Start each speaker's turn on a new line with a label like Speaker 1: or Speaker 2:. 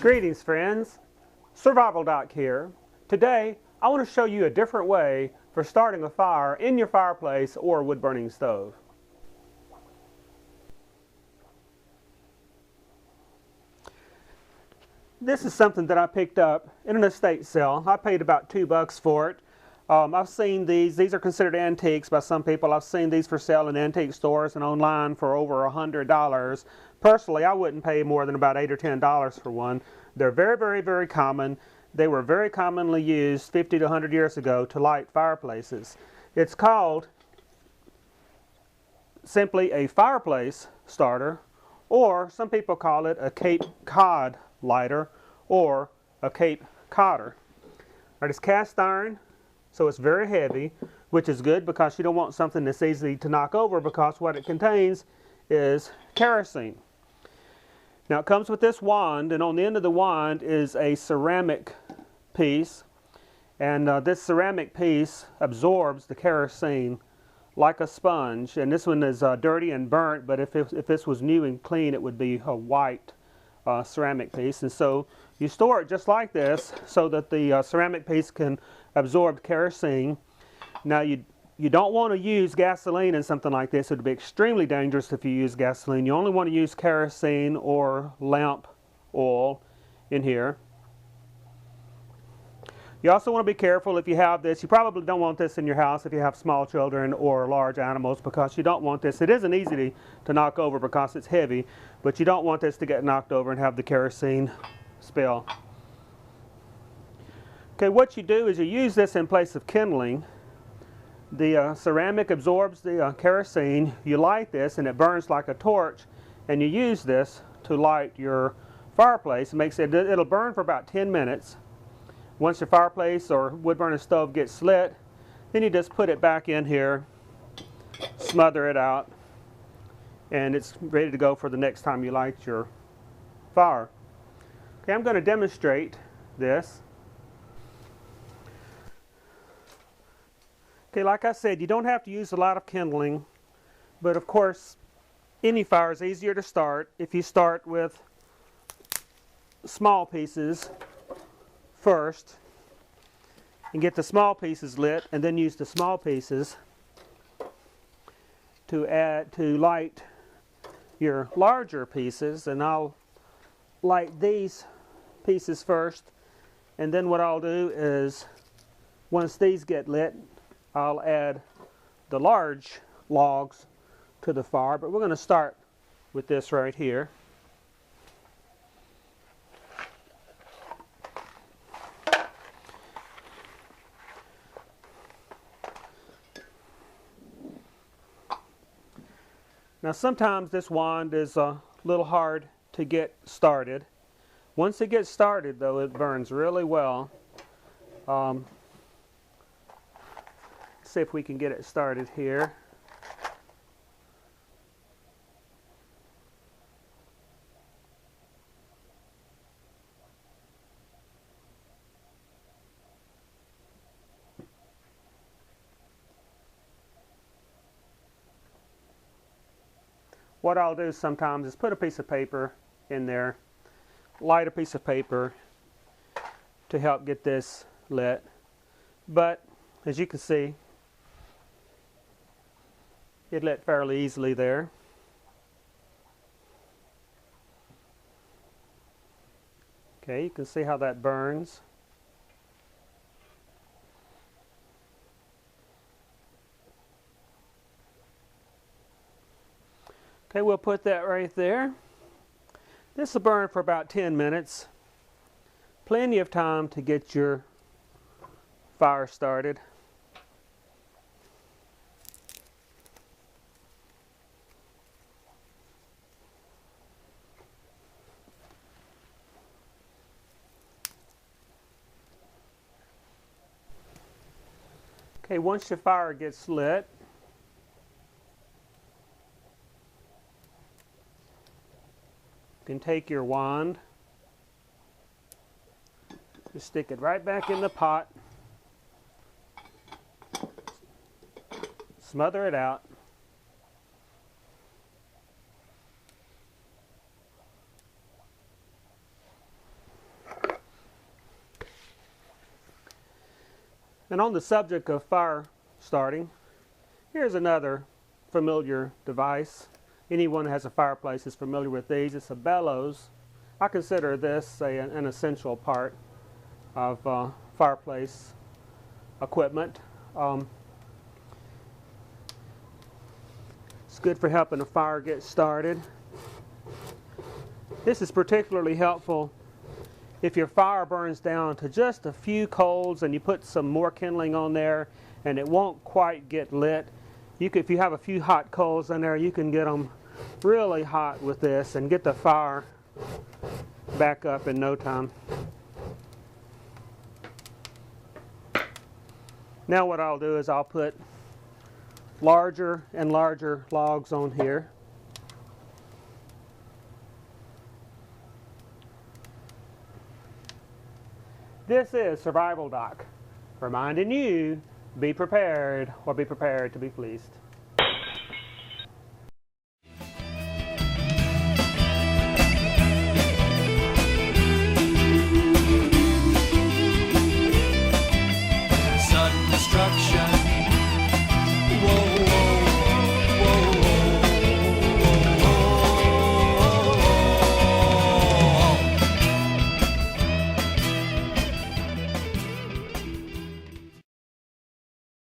Speaker 1: Greetings friends, Survival Doc here. Today I want to show you a different way for starting a fire in your fireplace or wood burning stove. This is something that I picked up in an estate sale. I paid about $2 for it. I've seen these are considered antiques by some people. I've seen these for sale in antique stores and online for over $100. Personally, I wouldn't pay more than about $8 or $10 for one. They're very common. They were very commonly used 50 to 100 years ago to light fireplaces. It's called simply a fireplace starter, or some people call it a Cape Cod lighter or a Cape Codder. Right, it's cast iron, so it's very heavy, which is good because you don't want something that's easy to knock over, because what it contains is kerosene. Now it comes with this wand, and on the end of the wand is a ceramic piece, and this ceramic piece absorbs the kerosene like a sponge. And this one is dirty and burnt, but if this was new and clean, it would be a white ceramic piece. And so you store it just like this so that the ceramic piece can absorb kerosene. Now you don't want to use gasoline in something like this. It would be extremely dangerous if you use gasoline. You only want to use kerosene or lamp oil in here. You also want to be careful if you have this. You probably don't want this in your house if you have small children or large animals, because you don't want this. It isn't easy to knock over because it's heavy, but you don't want this to get knocked over and have the kerosene spill. Okay, what you do is you use this in place of kindling. The ceramic absorbs the kerosene. You light this and it burns like a torch, and you use this to light your fireplace. It'll burn for about 10 minutes. Once your fireplace or wood burning stove gets lit, then you just put it back in here, smother it out, and it's ready to go for the next time you light your fire. Okay, I'm going to demonstrate this. Okay, like I said, you don't have to use a lot of kindling, but of course any fire is easier to start if you start with small pieces first and get the small pieces lit, and then use the small pieces to light your larger pieces. And I'll light these pieces first, and then what I'll do is, once these get lit, I'll add the large logs to the fire. But we're going to start with this right here. Now sometimes this wand is a little hard to get started. Once it gets started though, it burns really well. See if we can get it started here. What I'll do sometimes is put a piece of paper in there, light a piece of paper to help get this lit. But as you can see, it lit fairly easily there. Okay, you can see how that burns. Okay, we'll put that right there. This will burn for about 10 minutes. Plenty of time to get your fire started. Okay, once your fire gets lit, you can take your wand, just stick it right back in the pot, smother it out, And on the subject of fire starting, here's another familiar device. Anyone who has a fireplace is familiar with these. It's a bellows. I consider this an essential part of fireplace equipment. It's good for helping a fire get started. This is particularly helpful if your fire burns down to just a few coals and you put some more kindling on there and it won't quite get lit. If you have a few hot coals in there, you can get them really hot with this and get the fire back up in no time. Now what I'll do is I'll put larger and larger logs on here. This is Survival Doc, reminding you, be prepared or be prepared to be fleeced.